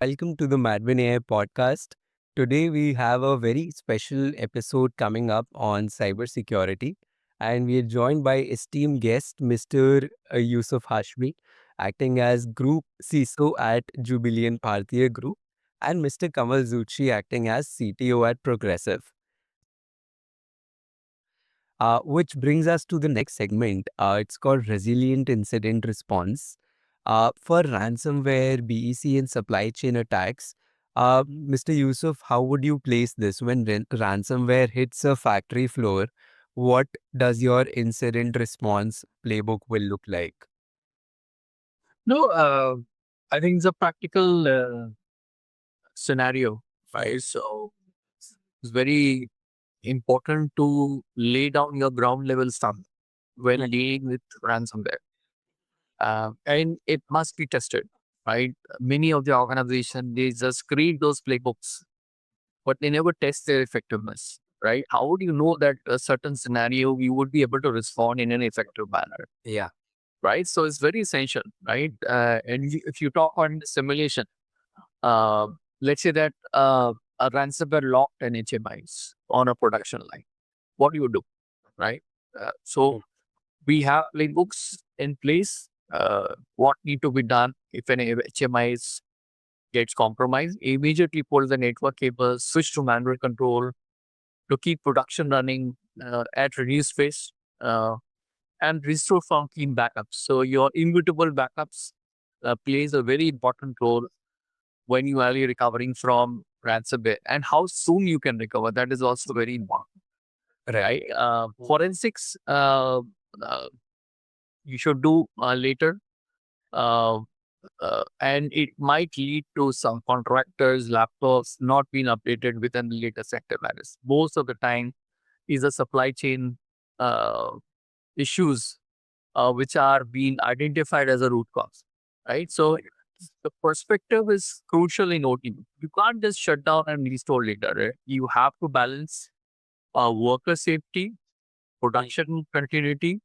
Welcome to the MadWin AI podcast. Today we have a very special episode coming up on cybersecurity, and we are joined by esteemed guest Mr. Yusuf Hashmi, acting as Group CISO at Jubilant Bhartia Group, and Mr. Kamal Zutshi, acting as CTO at Progressive. Which brings us to the next segment. It's called Resilient Incident Response. For ransomware, BEC, and supply chain attacks, Mr. Yusuf, how would you place this when ransomware hits a factory floor? What does your incident response playbook will look like? No, I think it's a practical scenario, right? So it's very important to lay down your ground level stuff when dealing with ransomware. And it must be tested, right? Many of the organizations, they just create those playbooks, but they never test their effectiveness, right? How would you know that a certain scenario you would be able to respond in an effective manner? Yeah. Right? So it's very essential, right? If you talk on simulation, uh, let's say that a ransomware locked an HMIs on a production line. What do you do, right? So we have playbooks in place. What need to be done if an HMI gets compromised? Immediately pull the network cables, switch to manual control to keep production running at reduced pace. And restore from clean backups. So your immutable backups plays a very important role when you are recovering from ransomware, and how soon you can recover. That is also very important, right? Forensics, you should do later. Uh, and it might lead to some contractors' laptops not being updated within the latest antivirus. Most of the time is a supply chain issues which are being identified as a root cause, right? So the perspective is crucial in OT. You can't just shut down and restore later. Right? You have to balance worker safety, production continuity,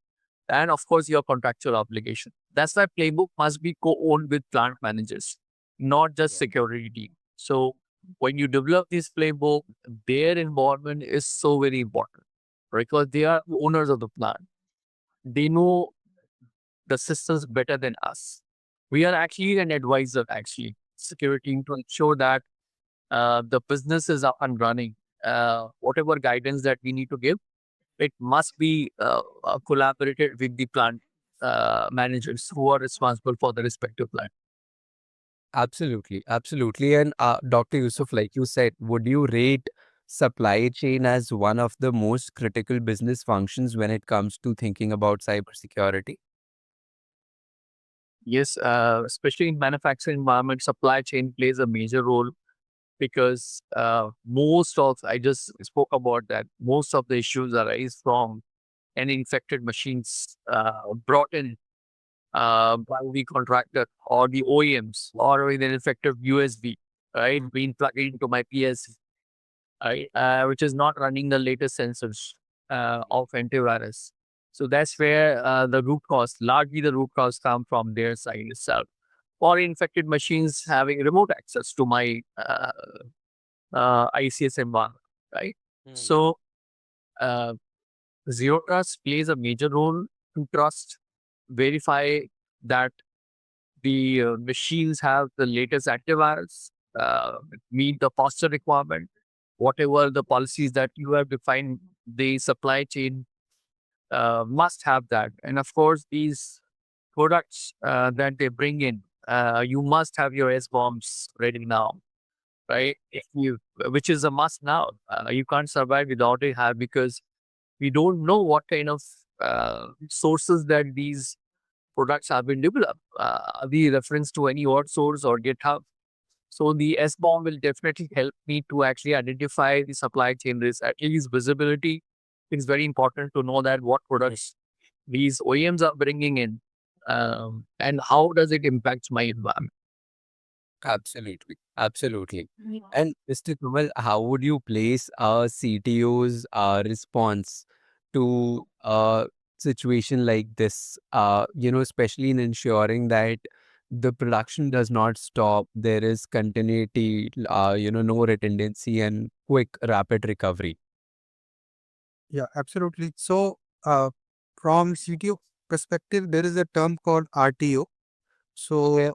and of course your contractual obligation. That's why playbook must be co-owned with plant managers, not just security team. So when you develop this playbook, their involvement is so very important because they are owners of the plant. They know the systems better than us. We are actually an advisor, actually, security to ensure that the business is up and running. Whatever guidance that we need to give, it must be collaborated with the plant managers who are responsible for the respective plant. Absolutely, absolutely. And Dr. Yusuf, like you said, would you rate supply chain as one of the most critical business functions when it comes to thinking about cybersecurity? Yes, especially in manufacturing environment, supply chain plays a major role because most of, I just spoke about that, most of the issues arise from any infected machines brought in by the contractor or the OEMs or with an infected USB, right, being plugged into my PLC, right, which is not running the latest sensors of antivirus. So that's where largely the root cause come from their side itself. Or infected machines having remote access to my ICS environment, right? So uh, zero trust plays a major role to trust, verify that the machines have the latest antivirus, meet the posture requirement, whatever the policies that you have defined, the supply chain must have that. And of course, these products that they bring in, you must have your S bombs ready now, right? If you, which is a must now. You can't survive without it, have because we don't know what kind of sources that these products have been developed. Are we reference to any word source or GitHub? So the SBOM will definitely help me to actually identify the supply chain risk. At least visibility is very important to know that what products these OEMs are bringing in, and how does it impact my environment. Absolutely. Absolutely. And Mr. Kamal, how would you place a CTO's response to a situation like this? Especially in ensuring that the production does not stop. There is continuity, no redundancy and quick, rapid recovery. Yeah, absolutely. So, from CTO perspective, there is a term called RTO. So,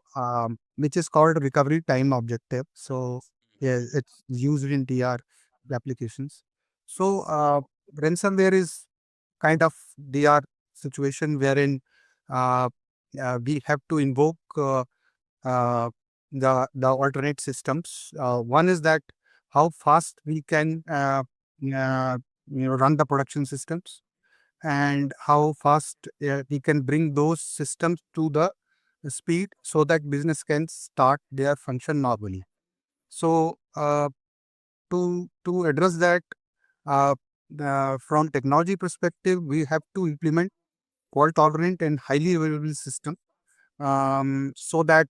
which is called recovery time objective. So, yeah, it's used in DR applications. So, ransomware is kind of DR situation wherein uh, we have to invoke uh, the alternate systems. One is that how fast we can run the production systems, and how fast we can bring those systems to the speed so that business can start their function normally. So to address that, uh, from technology perspective, we have to implement fault tolerant and highly available system, so that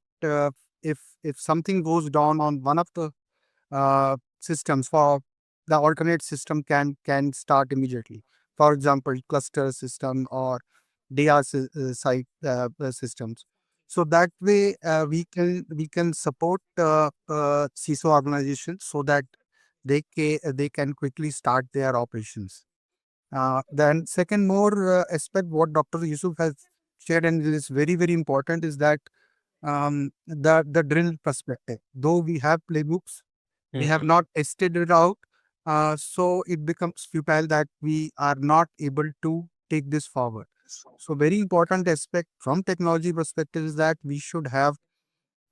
if something goes down on one of the systems, for the alternate system can start immediately. For example, cluster system or DR site systems. So that way, we can support CISO organizations so that they can quickly start their operations. Then second more aspect what Dr. Yusuf has shared, and it is very important, is that the drill perspective. Though we have playbooks, we have not tested it out, so it becomes futile that we are not able to take this forward. So very important aspect from technology perspective is that we should have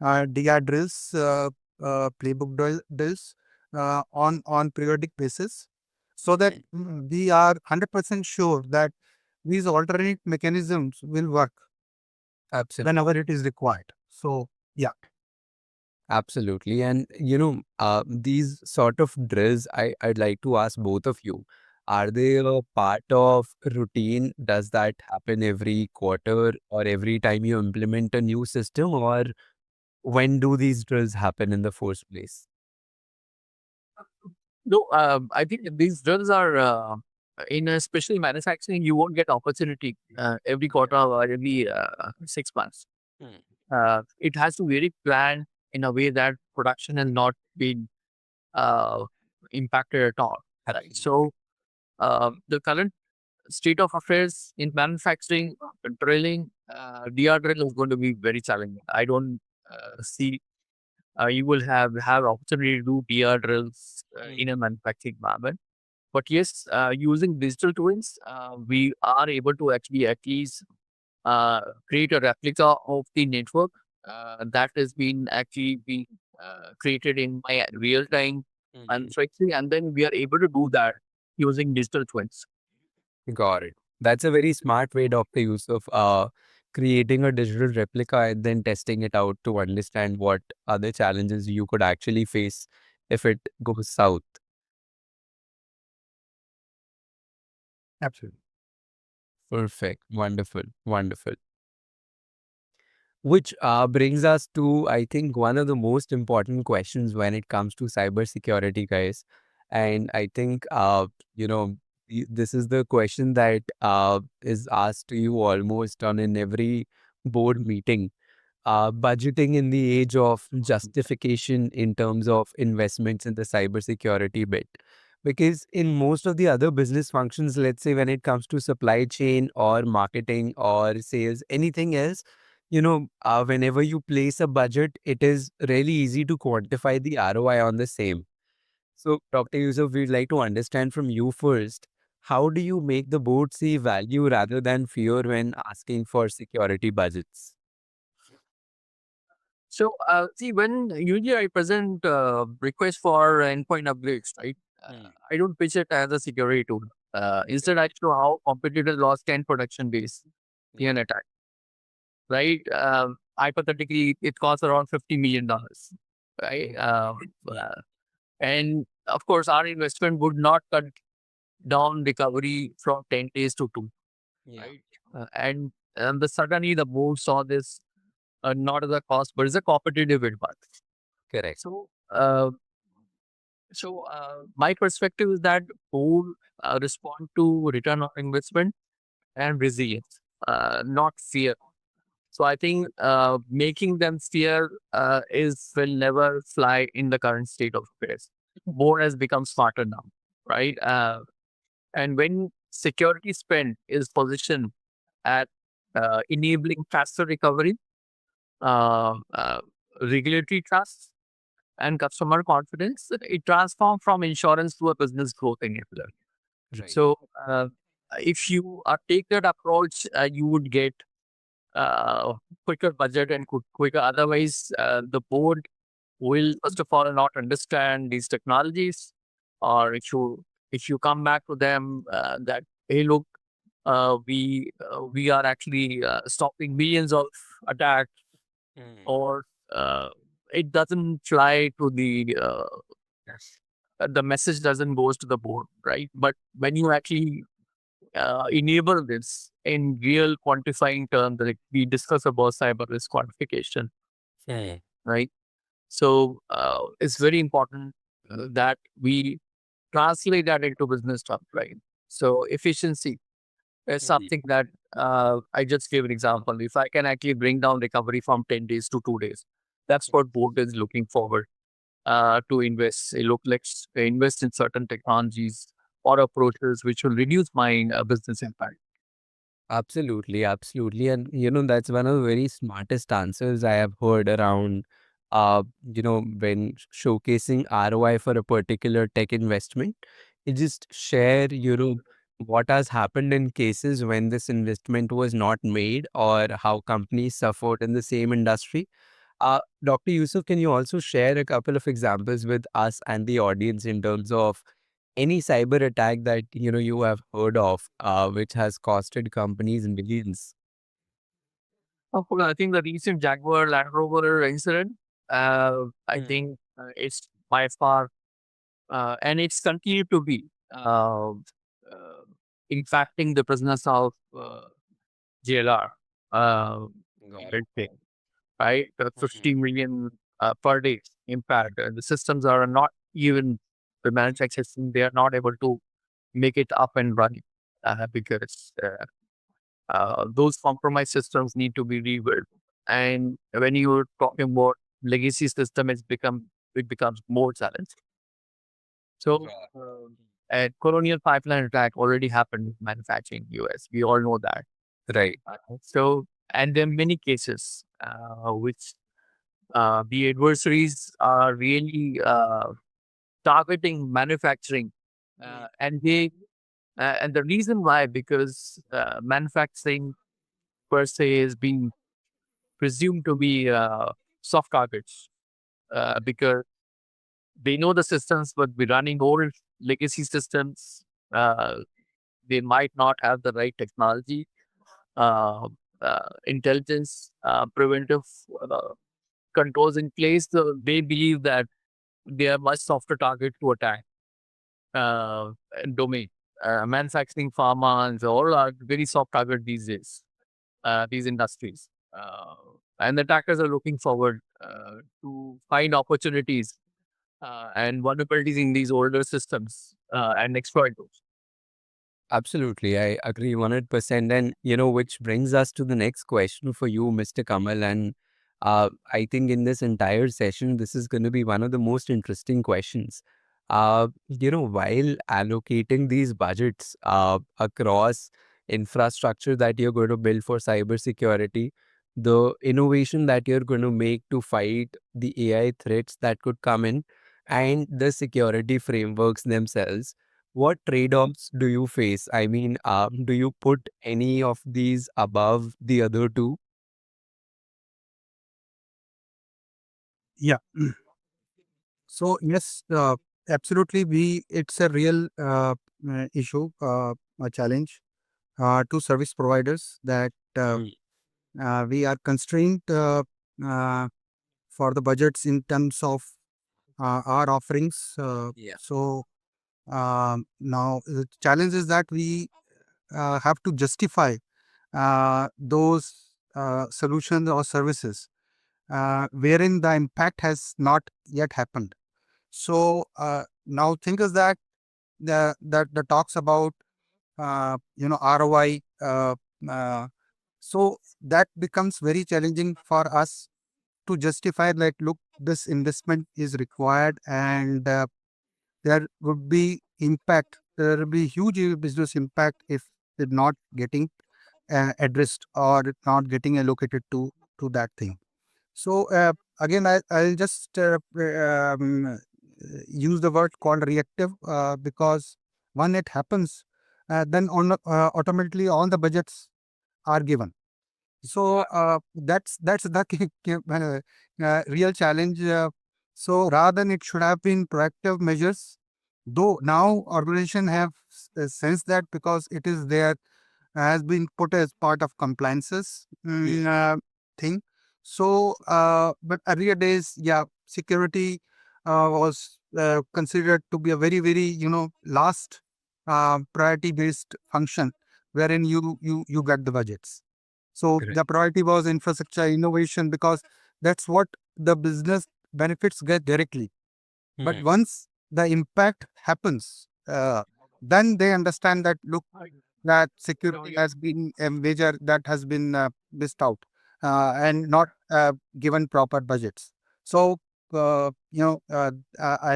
DR drills, playbook drills on periodic basis, so that we are 100% sure that these alternate mechanisms will work Absolutely. whenever it is required. So yeah. Absolutely. And, these sort of drills, I'd like to ask both of you, are they a part of routine? Does that happen every quarter or every time you implement a new system, or when do these drills happen in the first place? No, I think these drills are in especially manufacturing. You won't get opportunity every quarter or every 6 months. It has to very planned in a way that production has not been uh, impacted at all. Right. So the current state of affairs in manufacturing, drilling, DR drill is going to be very challenging. I don't see you will have opportunity to do DR drills in a manufacturing environment. But yes, using digital twins, we are able to actually at least create a replica of the network that has been actually been created in my real time manufacturing, and then we are able to do that using digital twins. Got it. That's a very smart way, Dr. Yusuf, creating a digital replica and then testing it out to understand what other challenges you could actually face if it goes south. Absolutely. Perfect. Wonderful. Wonderful. Which brings us to, I think, one of the most important questions when it comes to cybersecurity, guys. And I think, this is the question that is asked to you almost on in every board meeting. Budgeting in the age of justification in terms of investments in the cybersecurity bit. Because in most of the other business functions, let's say when it comes to supply chain or marketing or sales, anything else, whenever you place a budget, it is really easy to quantify the ROI on the same. So, Dr. Yusuf, we'd like to understand from you first, how do you make the board see value rather than fear when asking for security budgets? So, see, when usually I present requests for endpoint upgrades, right? I don't pitch it as a security tool. Instead, I show how competitors lost 10 production days in an attack, right? Hypothetically, it costs around $50 million, right? And of course, our investment would not cut down recovery from 10 days to 2, right? And suddenly the board saw this not as a cost, but as a competitive advantage. Correct. So, my perspective is that board respond to return on investment and resilience, not fear. So I think making them fear will never fly in the current state of affairs. Board has become smarter now, right? And when security spend is positioned at enabling faster recovery, uh, uh, regulatory trust, and customer confidence, it transforms from insurance to a business growth enabler. Right. So, if you take that approach, you would get quicker budget and quicker. Otherwise, the board will first of all not understand these technologies, or if you come back to them that, hey, look, we are actually stopping millions of attacks, or it doesn't fly to the message doesn't goes to the board, right? But when you actually enable this in real quantifying terms, like we discuss about cyber risk quantification, right? So it's very important that we translate that into business terms, right? So efficiency is something that I just gave an example. If I can actually bring down recovery from 10 days to 2 days, that's what board is looking forward to invest. Let's invest in certain technologies or approaches which will reduce my business impact. Absolutely, absolutely. And that's one of the very smartest answers I have heard around when showcasing ROI for a particular tech investment. You just share, what has happened in cases when this investment was not made or how companies suffered in the same industry. Dr. Yusuf, can you also share a couple of examples with us and the audience in terms of any cyber attack that you have heard of, which has costed companies millions? Well, I think the recent Jaguar Land Rover incident, I think it's by far, and it's continued to be impacting the business of JLR. Uh, Got it. Great thing, right? 50 million per day impact. The systems are not even the manufacturing system, they are not able to make it up and running because those compromised systems need to be rebuilt. And when you're talking about legacy system, it becomes more challenging. So, a colonial pipeline attack already happened in manufacturing US. We all know that. Right. So, and there are many cases which the adversaries are really targeting manufacturing, and they and the reason why, because manufacturing per se is being presumed to be soft targets because they know the systems but be running old legacy systems. Uh, they might not have the right technology, uh, intelligence, preventive controls in place. So they believe that they are much softer target to attack uh, domain. Manufacturing, pharma, and all are very soft target these days. These industries. And the attackers are looking forward to find opportunities and vulnerabilities in these older systems and exploit those. Absolutely, I agree 100%. And which brings us to the next question for you, Mr. Kamal. And I think in this entire session, this is going to be one of the most interesting questions. While allocating these budgets across infrastructure that you're going to build for cybersecurity, the innovation that you're going to make to fight the AI threats that could come in, and the security frameworks themselves, what trade-offs do you face? I mean, do you put any of these above the other two? Yeah. So yes, absolutely. It's a real issue, a challenge to service providers that we are constrained uh, for the budgets in terms of our offerings. Yeah. So now the challenge is that we have to justify those solutions or services wherein the impact has not yet happened. So now think is that the talks about ROI, So that becomes very challenging for us to justify that, look, this investment is required, and there would be impact. There will be huge business impact if it's not getting addressed or not getting allocated to that thing. So again, I'll just use the word called reactive, because when it happens, then automatically all the budgets are given. So that's the real challenge. So rather than, it should have been proactive measures. Though now organization have sensed that, because it is there, has been put as part of compliances thing. So, but earlier days, yeah, security was considered to be a very, very, last priority based function, wherein you get the budgets. So Correct. the priority was infrastructure innovation, because that's what the business benefits get directly. But once the impact happens, then they understand that, look, that security has been a major that has been missed out, and not given proper budgets. So, I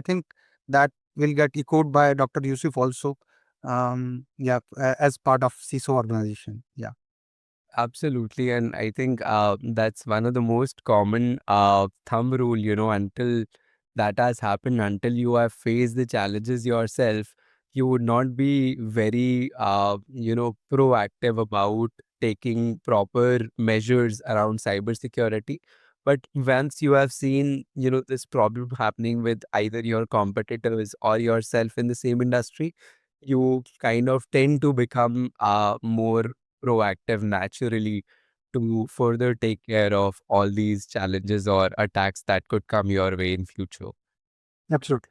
think that will get echoed by Dr. Yusuf also, as part of CISO organization. Yeah. Absolutely. And I think that's one of the most common thumb rule, until that has happened, until you have faced the challenges yourself, you would not be very, proactive about taking proper measures around cybersecurity. But once you have seen, this problem happening with either your competitors or yourself in the same industry, you kind of tend to become more proactive naturally to further take care of all these challenges or attacks that could come your way in future. Absolutely.